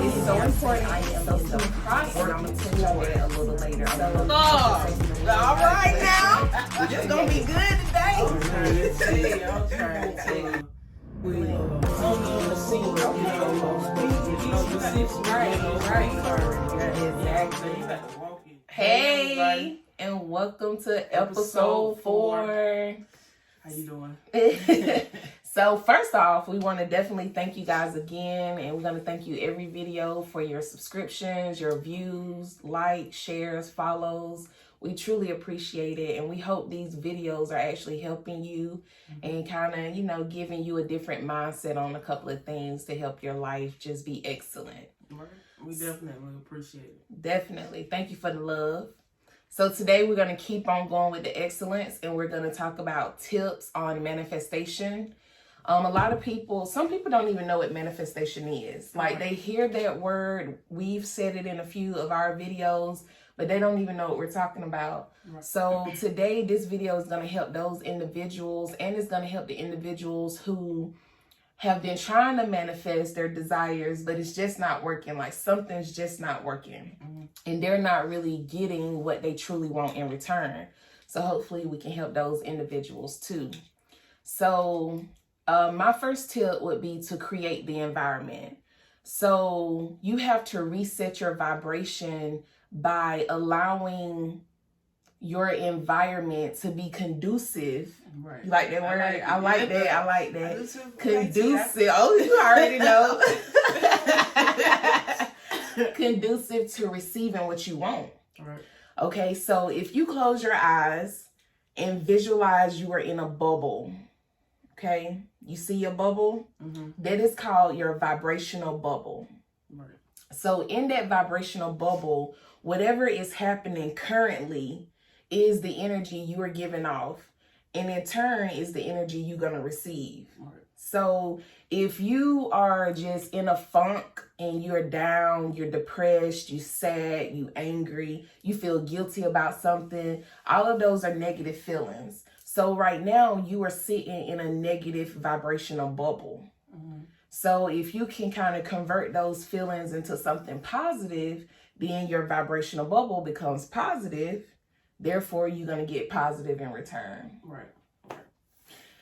It's so important. I am so process. I'm gonna touch on that a little later. So, all right now. It's gonna be good today. I'm trying to Hey, and welcome to episode 4. How you doing? So first off, we want to definitely thank you guys again, and we're going to thank you every video for your subscriptions, your views, likes, shares, follows. We truly appreciate it, and we hope these videos are actually helping you and kind of, giving you a different mindset on a couple of things to help your life just be excellent. We definitely appreciate it. Definitely. Thank you for the love. So today we're going to keep on going with the excellence, and we're going to talk about tips on manifestation. Some people don't even know what manifestation is. Like, they hear that word. We've said it in a few of our videos, but they don't even know what we're talking about. Right. So today, this video is going to help those individuals, and it's going to help the individuals who have been trying to manifest their desires, but it's just not working. Like, something's just not working, and they're not really getting what they truly want in return. So hopefully we can help those individuals too. So my first tip would be to create the environment. So you have to reset your vibration by allowing your environment to be conducive. Right. You like that word? I like that. Conducive. Oh, you already know. Conducive to receiving what you want. Right. Okay, so if you close your eyes and visualize you are in a bubble, okay, you see your bubble? That is called your vibrational bubble. Right. So in that vibrational bubble, whatever is happening currently is the energy you are giving off, and in turn is the energy you're going to receive. Right. So if you are just in a funk and you're down, you're depressed, you sad, you angry, you feel guilty about something, all of those are negative feelings. So right now you are sitting in a negative vibrational bubble. So if you can kind of convert those feelings into something positive, then your vibrational bubble becomes positive. Therefore, you're going to get positive in return. Right.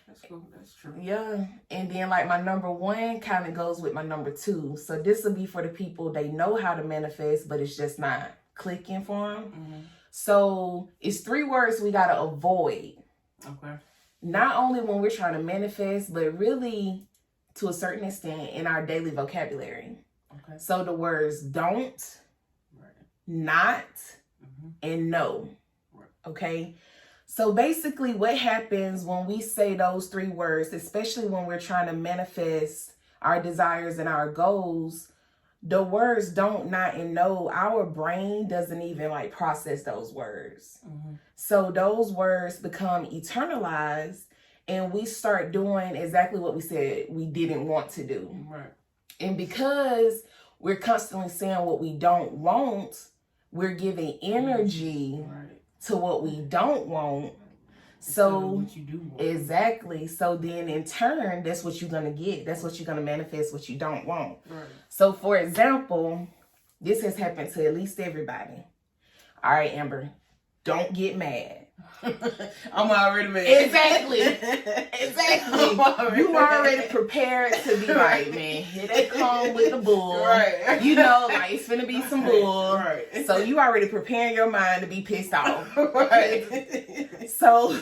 That's cool. That's true. Yeah. And then like my number 1 kind of goes with my number 2. So this will be for the people, they know how to manifest, but it's just not clicking for them. So it's 3 words we got to avoid. Okay. Not only when we're trying to manifest, but really to a certain extent in our daily vocabulary. Okay. So the words don't, not, and no. Okay. So basically what happens when we say those 3 words, especially when we're trying to manifest our desires and our goals, the words don't, not, and no, our brain doesn't even process those words. So those words become eternalized, and we start doing exactly what we said we didn't want to do. Right. And because we're constantly saying what we don't want, we're giving energy to what we don't want. So what you do want. Exactly. So then in turn, that's what you're going to get. That's what you're going to manifest, what you don't want. Right. So for example, this has happened to at least everybody. All right, Amber, don't get mad. I'm already mad. Exactly. You already prepared to be like, man, here they come with the bull. Right. It's finna be some bull. Right. So you already preparing your mind to be pissed off. Right. So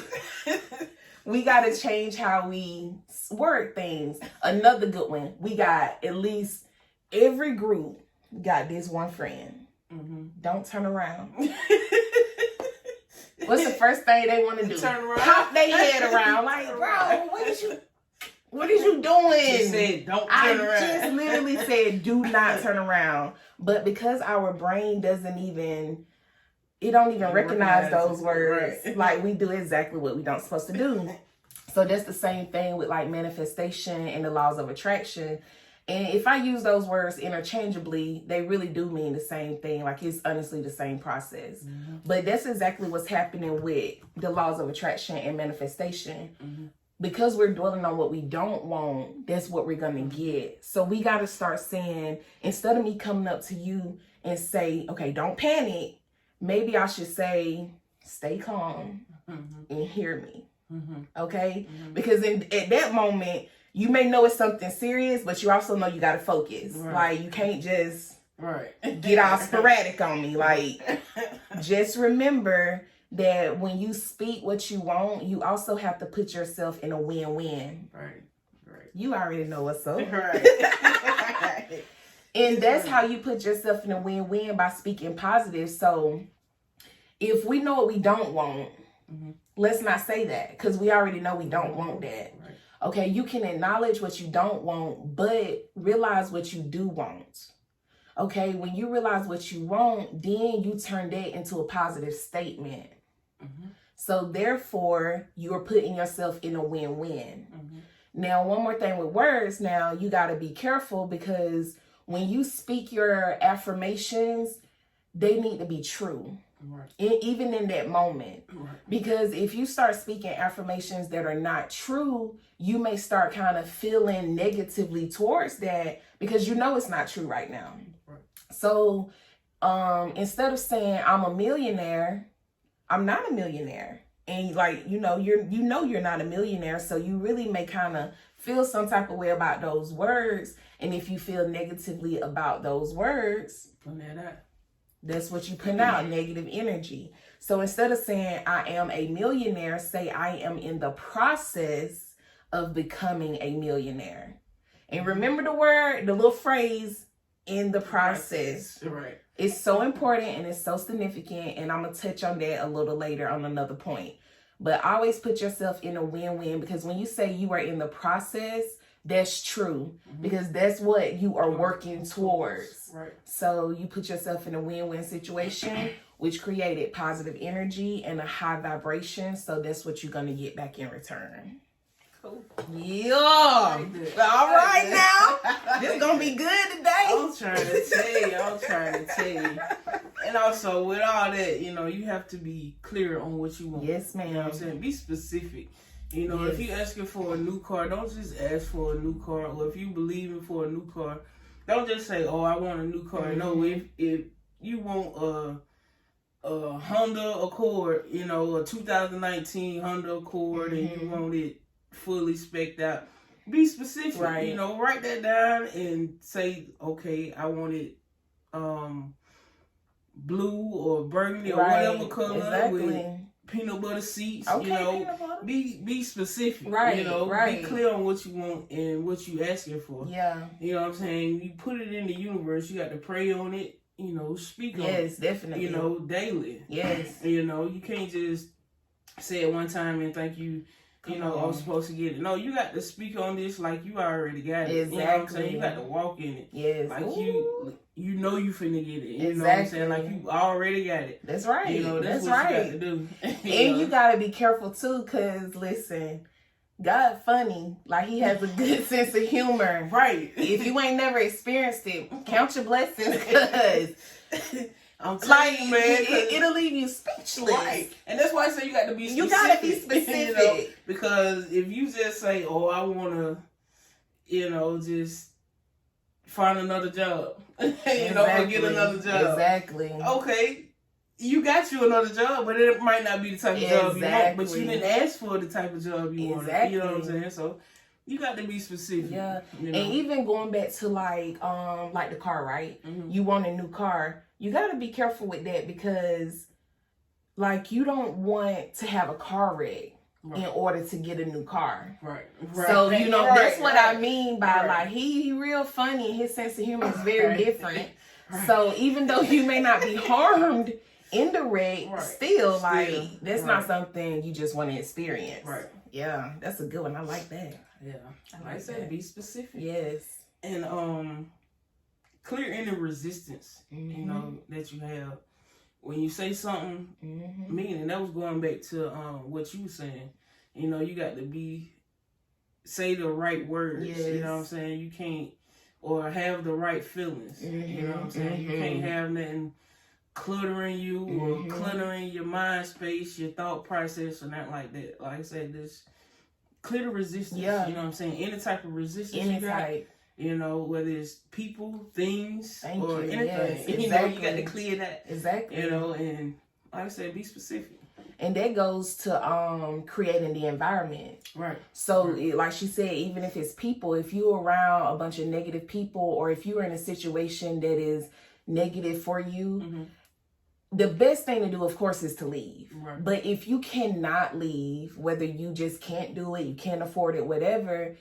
we got to change how we word things. Another good one. We got at least every group got this one friend. Don't turn around. What's the first thing they want to do? Turn around. Pop their head around. Like, bro, what is you doing? You said don't turn around. I just literally said do not turn around. But because our brain don't even recognize those words. Right. Like, we do exactly what we don't supposed to do. So that's the same thing with manifestation and the laws of attraction. And if I use those words interchangeably, they really do mean the same thing. It's honestly the same process. But that's exactly what's happening with the laws of attraction and manifestation. because we're dwelling on what we don't want, that's what we're going to get. So we got to start saying, instead of me coming up to you and say, okay, don't panic, maybe I should say, stay calm and hear me. Okay? Because at that moment, you may know it's something serious, but you also know you got to focus. Like, you can't just get all sporadic on me. Like, just remember that when you speak what you want, you also have to put yourself in a win-win. Right. You already know what's up. Right. And that's how you put yourself in a win-win, by speaking positive. So if we know what we don't want, let's not say that, because we already know we don't want that. Right. Okay, you can acknowledge what you don't want, but realize what you do want. Okay, when you realize what you want, then you turn that into a positive statement. So therefore, you are putting yourself in a win-win. Now, one more thing with words. Now, you got to be careful, because when you speak your affirmations, they need to be true. Even in that moment. Because if you start speaking affirmations that are not true, you may start kind of feeling negatively towards that, because you know it's not true right now. So instead of saying I'm a millionaire, I'm not a millionaire. And like, you're not a millionaire. So you really may kind of feel some type of way about those words. And if you feel negatively about those words, that's what you put out, negative energy. So instead of saying I am a millionaire, say I am in the process of becoming a millionaire. And remember the little phrase, in the process. Right. It's so important and it's so significant. And I'm going to touch on that a little later on another point. But always put yourself in a win-win, because when you say you are in the process, that's true, because that's what you are working towards. Right. So you put yourself in a win-win situation, which created positive energy and a high vibration. So that's what you're going to get back in return. Cool. Yeah. All right now. This gonna be good today. I'm trying to tell you. And also, with all that, you have to be clear on what you want. Yes, ma'am. You know what I'm saying? Be specific. If you're asking for a new car, don't just ask for a new car. Or if you believing for a new car, don't just say, oh, I want a new car. No, if you want a Honda Accord, a 2019 Honda Accord, and you want it fully spec'd out, be specific. Right. Write that down and say, okay, I want it blue or burgundy or whatever color with peanut butter seats. Okay, peanut butter. Be specific. Right. Be clear on what you want and what you asking for. Yeah. You know what I'm saying? You put it in the universe. You got to pray on it. Speak on it. Yes, definitely. Daily. Yes. You can't just say it one time and think I'm supposed to get it. No, you got to speak on this like you already got it. Exactly. You know what I'm saying? You got to walk in it. Yes. Like you know you finna get it. You exactly. know what I'm saying? Like you already got it. That's right. That's what right. you got to do. And you got to be careful too, because listen, God funny. Like, he has a good sense of humor. Right. If you ain't never experienced it, count your blessings, because I'm telling you, man, it'll leave you speechless. Right. And that's why I say you got to be specific. You got to be specific. Because if you just say, oh, I want to, just find another job, or get another job. Exactly. Okay. You got you another job, but it might not be the type of job you want. But you didn't ask for the type of job you wanted. You know what I'm saying? So you got to be specific. Yeah. And even going back to like the car, right? You want a new car. You got to be careful with that, because like, you don't want to have a car wreck in order to get a new car. Right. So, that's what I mean by like, he real funny, and his sense of humor is very different. So even though you may not be harmed in the wreck, still like, that's not something you just want to experience. Right. Yeah, that's a good one. I like that. Yeah. I like that. Be specific. Yes. And clear any resistance, that you have. When you say something, meaning, that was going back to what you were saying. You got to say the right words. Yes. You know what I'm saying? You can't, or have the right feelings. You know what I'm saying? You can't have nothing cluttering you or cluttering your mind space, your thought process, or nothing like that. Like I said, clear the resistance. Yeah. You know what I'm saying? Any type of resistance Any you got. type. You know, whether it's people, things, Thank or you. anything. Yes, You know, you got exactly. to clear that. Exactly. You know, and like I said, be specific. And that goes to creating the environment. Right. So, like she said, even if it's people, if you're around a bunch of negative people, or if you're in a situation that is negative for you, the best thing to do, of course, is to leave. Right. But if you cannot leave, whether you just can't do it, you can't afford it, whatever,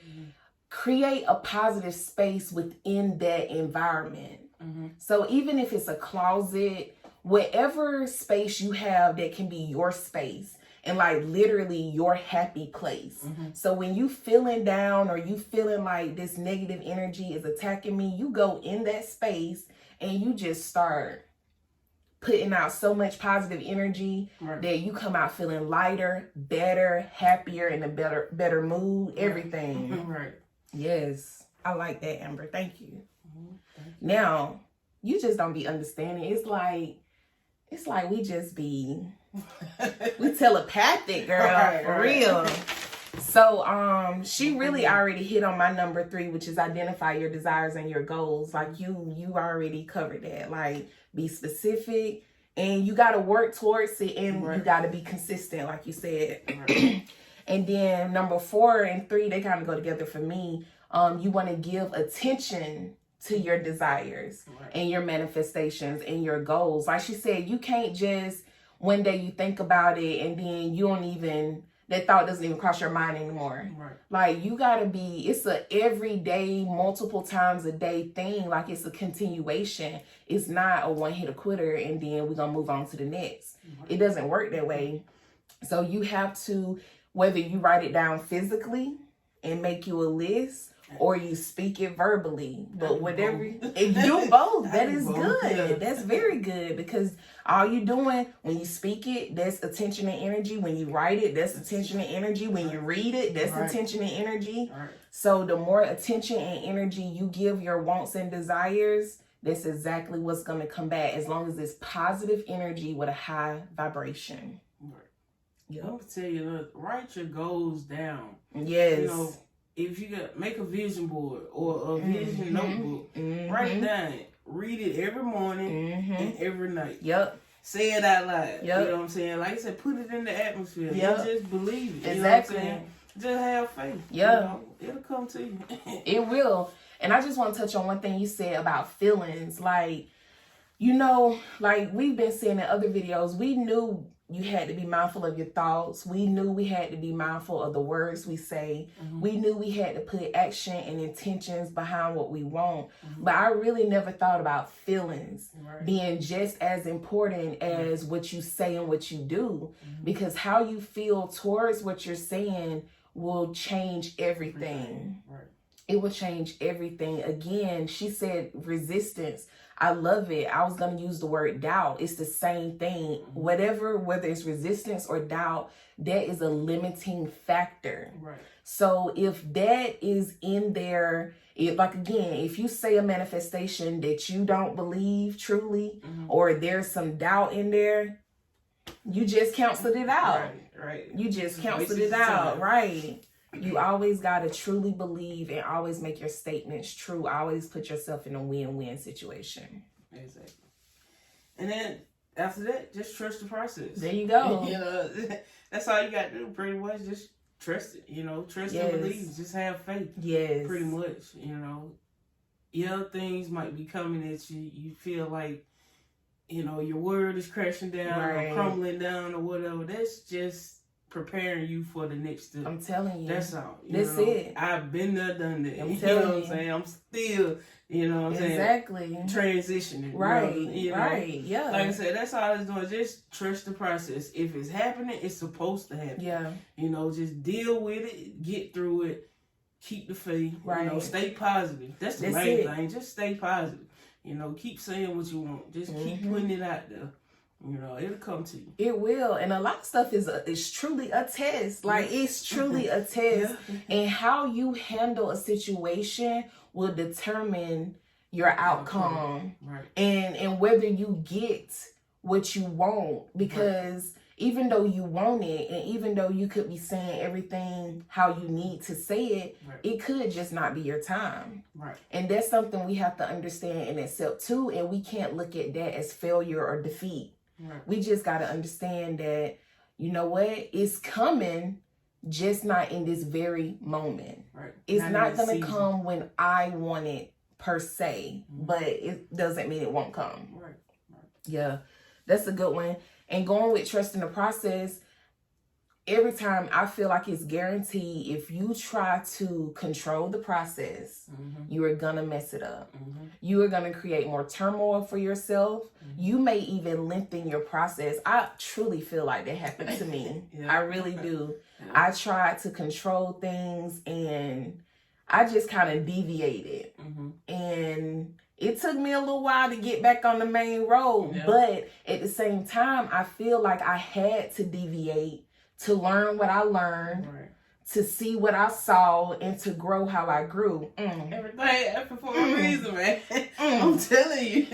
create a positive space within that environment. So even if it's a closet, whatever space you have that can be your space and like literally your happy place. So when you feeling down or you feeling like this negative energy is attacking me, you go in that space and you just start putting out so much positive energy that you come out feeling lighter, better, happier, in a better mood, everything. Right. Yes. I like that, Amber. Thank you. Now, you just don't be understanding. It's like we just be we telepathic, girl. Right, for right. real. So she really already hit on my number 3, which is identify your desires and your goals. Like you already covered that. Like, be specific, and you got to work towards it, and you got to be consistent, like you said. And then number 4 and 3, they kind of go together for me. You want to give attention to your desires and your manifestations and your goals. Like she said, you can't just one day you think about it and then you don't even, that thought doesn't even cross your mind anymore. Like, you gotta be, it's a everyday, multiple times a day thing. Like, it's a continuation. It's not a one hit a quitter and then we're gonna move on to the next. It doesn't work that way. So you have to, whether you write it down physically and make you a list, or you speak it verbally, but whatever, if you do both, that is good. That's very good, because all you doing when you speak it, that's attention and energy. When you write it, that's attention and energy. When you read it, that's attention and energy. So the more attention and energy you give your wants and desires, that's exactly what's going to come back, as long as it's positive energy with a high vibration. I'm gonna tell you, look, write your goals down. Yes. You know, if you got, make a vision board or a vision notebook, write it down. Read it every morning and every night. Say it out loud. You know what I'm saying? Like I said, put it in the atmosphere. And just believe it. Exactly. You know what I'm saying? Just have faith. Yeah. You know, it'll come to you. It will. And I just want to touch on one thing you said about feelings. Like, you know, like we've been saying in other videos, we knew you had to be mindful of your thoughts. We knew we had to be mindful of the words we say. We knew we had to put action and intentions behind what we want. But I really never thought about feelings being just as important as what you say and what you do. Because how you feel towards what you're saying will change everything. It will change everything. Again, she said resistance. I love it. I was going to use the word doubt. It's the same thing. Whether it's resistance or doubt, that is a limiting factor. So if that is in there, if you say a manifestation that you don't believe truly, or there's some doubt in there, you just canceled it out. You just canceled it out. You always got to truly believe and always make your statements true. Always put yourself in a win-win situation. Exactly. And then after that, just trust the process. There you go. You know, that's all you got to do, pretty much. Just trust it. You know, trust and believe. Just have faith. Yes. Pretty much. You know, things might be coming at you. You feel like, you know, your world is crashing down or crumbling down or whatever. That's just preparing you for the next step. I'm telling you. That's all. That's it. I've been there, done that. I'm telling you know what I'm saying? I'm still, you know what I'm saying? Transitioning. Yeah. Like I said, that's all it's doing. Just trust the process. If it's happening, it's supposed to happen. Yeah. You know, just deal with it, get through it, keep the faith. You know, stay positive. That's the main thing. Just stay positive. You know, keep saying what you want. Just keep putting it out there. You know, it'll come to you. It will. And a lot of stuff is truly a test. Like, it's truly a test. And how you handle a situation will determine your outcome. And whether you get what you want. Because even though you want it, and even though you could be saying everything how you need to say it, it could just not be your time. Right. And that's something we have to understand and accept too. And we can't look at that as failure or defeat. Right. We just got to understand that, you know what, it's coming, just not in this very moment. Right. It's not going to come when I want it per se, but it doesn't mean it won't come. Right. Yeah, that's a good one. And going with trusting the process, every time I feel like it's guaranteed, if you try to control the process, you are going to mess it up. You are going to create more turmoil for yourself. You may even lengthen your process. I truly feel like that happened to me. I really do. I tried to control things and I just kind of deviated. And it took me a little while to get back on the main road. But at the same time, I feel like I had to deviate to learn what I learned, to see what I saw, and to grow how I grew. Everything happened for a reason, man. I'm telling you.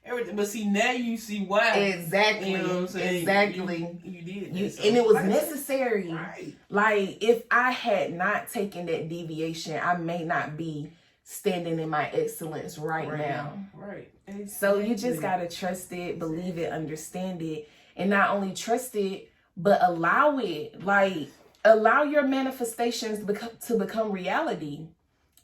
Everything. But see, now you see why. Exactly. You know what I'm saying? Exactly. You did. And it was necessary. Right. Like, if I had not taken that deviation, I may not be standing in my excellence right now. Right. Exactly. So you just got to trust it, believe it, understand it, and not only trust it, but allow it. Like, allow your manifestations to become reality.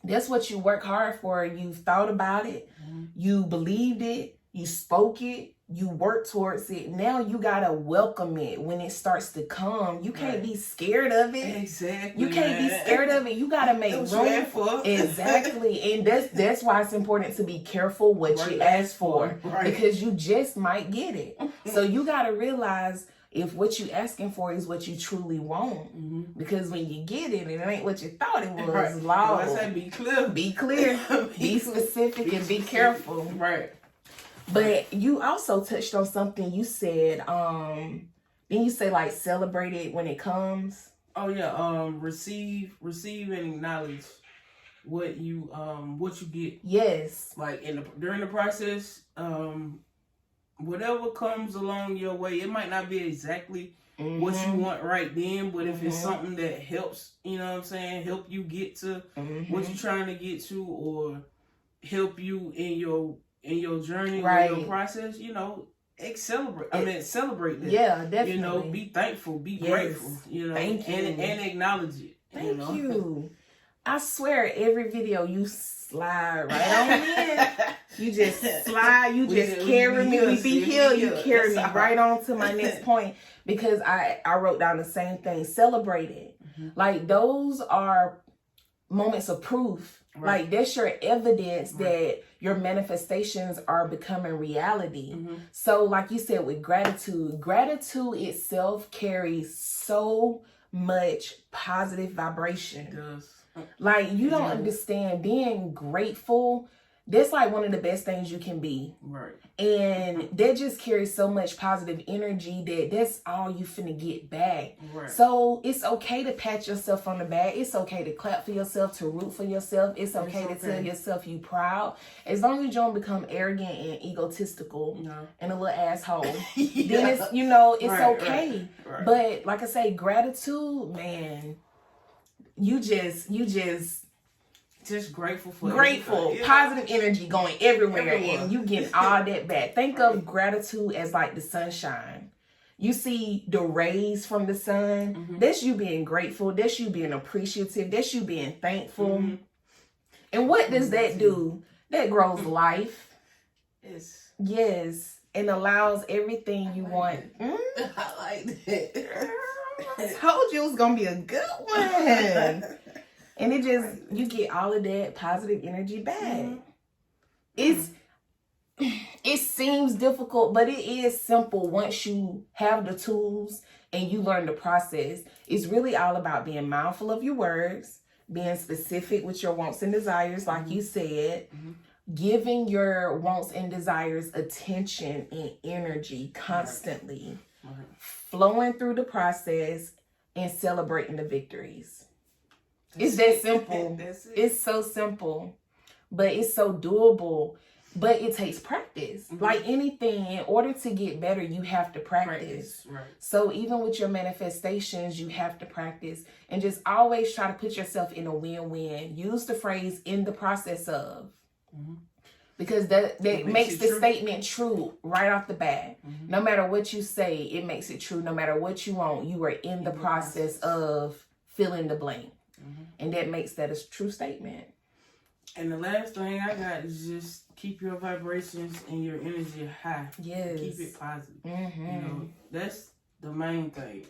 That's what you work hard for. You've thought about it. You believed it. You spoke it. You worked towards it. Now you got to welcome it when it starts to come. You can't be scared of it. Exactly. You can't be scared of it. You got to make room for it. Exactly. And that's why it's important to be careful what you ask for. Because you just might get it. So you got to realize if what you asking for is what you truly want. Because when you get it, it ain't what you thought it was. Lord. I say be clear. Be clear. Be specific and be careful. Right. But you also touched on something. You said, then you say like celebrate it when it comes. Oh yeah. Receive and acknowledge what you get. Yes. Like during the process, whatever comes along your way, it might not be exactly what you want right then, but if it's something that helps, you know what I'm saying, help you get to what you're trying to get to, or help you in your journey or your process, you know, celebrate that. Yeah, definitely. You know, be thankful, be grateful, you know, Thank you. And acknowledge it. Thank you. I swear, every video you slide right on in. You just slide, you just carry me. We be here, you carry me right on to my next point, because I wrote down the same thing. Celebrate it. Like, those are moments of proof. Like, that's your evidence that your manifestations are becoming reality. So like you said, with gratitude itself carries so much positive vibration. It does. Like, you don't understand, being grateful, that's like one of the best things you can be. Right. And that just carries so much positive energy that's all you finna get back. Right. So it's okay to pat yourself on the back. It's okay to clap for yourself, to root for yourself. It's okay to tell yourself you proud. As long as you don't become arrogant and egotistical and a little asshole, then it's, you know, it's okay. Right. But like I say, gratitude, man, you just grateful for positive energy going everywhere. And you get all that back. Think of gratitude as like the sunshine. You see the rays from the sun. That's you being grateful. That's you being appreciative. That's you being thankful. And what does that do? That grows life. Yes. And allows everything you want. I like that. I told you it was gonna be a good one. And it just, you get all of that positive energy back. It seems difficult, but it is simple once you have the tools and you learn the process. It's really all about being mindful of your words, being specific with your wants and desires, like you said, giving your wants and desires attention and energy constantly, flowing through the process, and celebrating the victories. It's that simple. It's so simple, but it's so doable. But it takes practice. Mhm. Like anything, in order to get better, you have to practice. Right. So even with your manifestations, you have to practice. And just always try to put yourself in a win-win. Use the phrase "in the process of." Mhm. Because that It makes it the true. statement true right off the bat. Mhm. No matter what you say, it makes it true. No matter what you want, you are in the process of fill in the blank. Mhm. And that makes that a true statement. And the last thing I got is just keep your vibrations and your energy high. Yes. Keep it positive. Mm-hmm. You know, that's the main thing,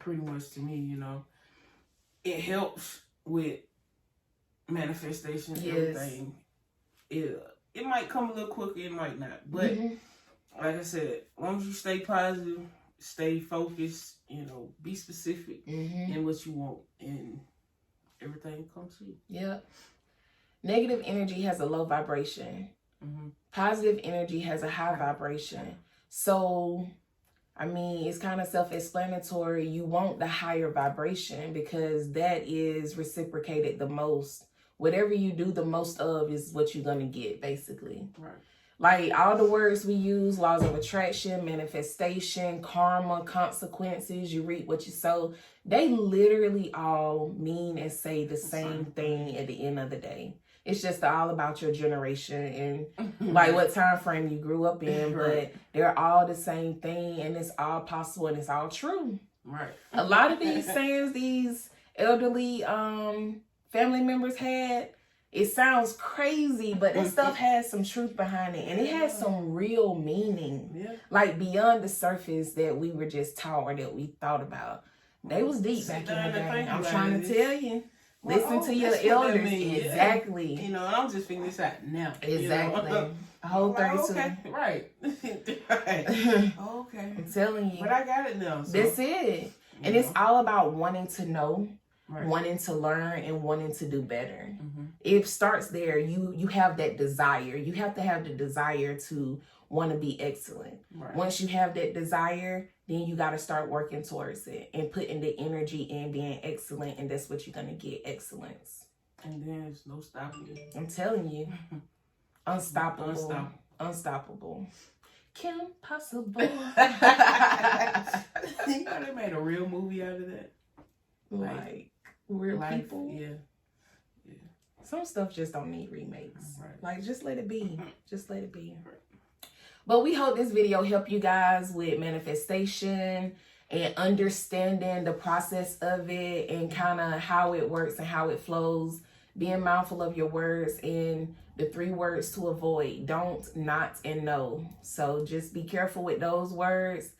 pretty much to me. You know, it helps with manifestation. Yes. Everything. It might come a little quicker. It might not. But like I said, as long as you stay positive, stay focused. You know, be specific in what you want, and everything comes to you. Yep. Negative energy has a low vibration. Mm-hmm. Positive energy has a high vibration. So, I mean, it's kind of self-explanatory. You want the higher vibration because that is reciprocated the most. Whatever you do the most of is what you're going to get, basically. Right. Like all the words we use, laws of attraction, manifestation, karma, consequences, you reap what you sow, they literally all mean and say the same thing at the end of the day. It's just all about your generation and like what time frame you grew up in, but they're all the same thing and it's all possible and it's all true. Right. A lot of these sayings these elderly family members had, it sounds crazy, but that stuff has some truth behind it and it has some real meaning. Yeah. Like beyond the surface that we were just taught or that we thought about. They was deep Sit back in down the and day. think I'm about trying it. to tell you. Well, Listen to your that's what that elders. means. Exactly. You know, and I'm just figuring this out now. Exactly. You know? A whole Like, 32. okay, right. Right. I'm Okay. telling you. But I got it now. So, That's it. And you it's know. all about wanting to know, Right. wanting to learn, and wanting to do better. Mm-hmm. It starts there. You have that desire. You have to have the desire to want to be excellent. Right. Once you have that desire, then you got to start working towards it and putting the energy in being excellent. And that's what you're going to get, excellence. And then there's no stopping it. I'm telling you. Unstoppable. Unstoppable. Unstoppable. Kim Possible. You know they made a real movie out of that. Like real Life, people. Yeah. Some stuff just don't need remakes. Right. Like, just let it be. Just let it be. But we hope this video helped you guys with manifestation and understanding the process of it and kind of how it works and how it flows. Being mindful of your words and the 3 words to avoid. Don't, not, and no. So just be careful with those words.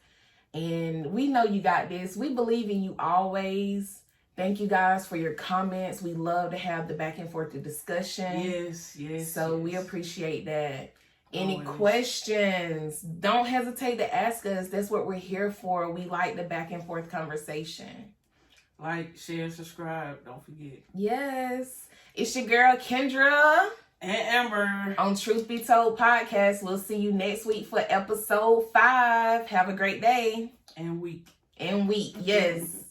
And we know you got this. We believe in you always. Thank you guys for your comments. We love to have the back and forth discussion. Yes, yes. So yes. we appreciate that. Any Always. questions, don't hesitate to ask us. That's what we're here for. We like the back and forth conversation. Like, share, subscribe. Don't forget. Yes. It's your girl, Kendra, And Amber. on Truth Be Told Podcast. We'll see you next week for episode 5. Have a great day And week. and week. Yes.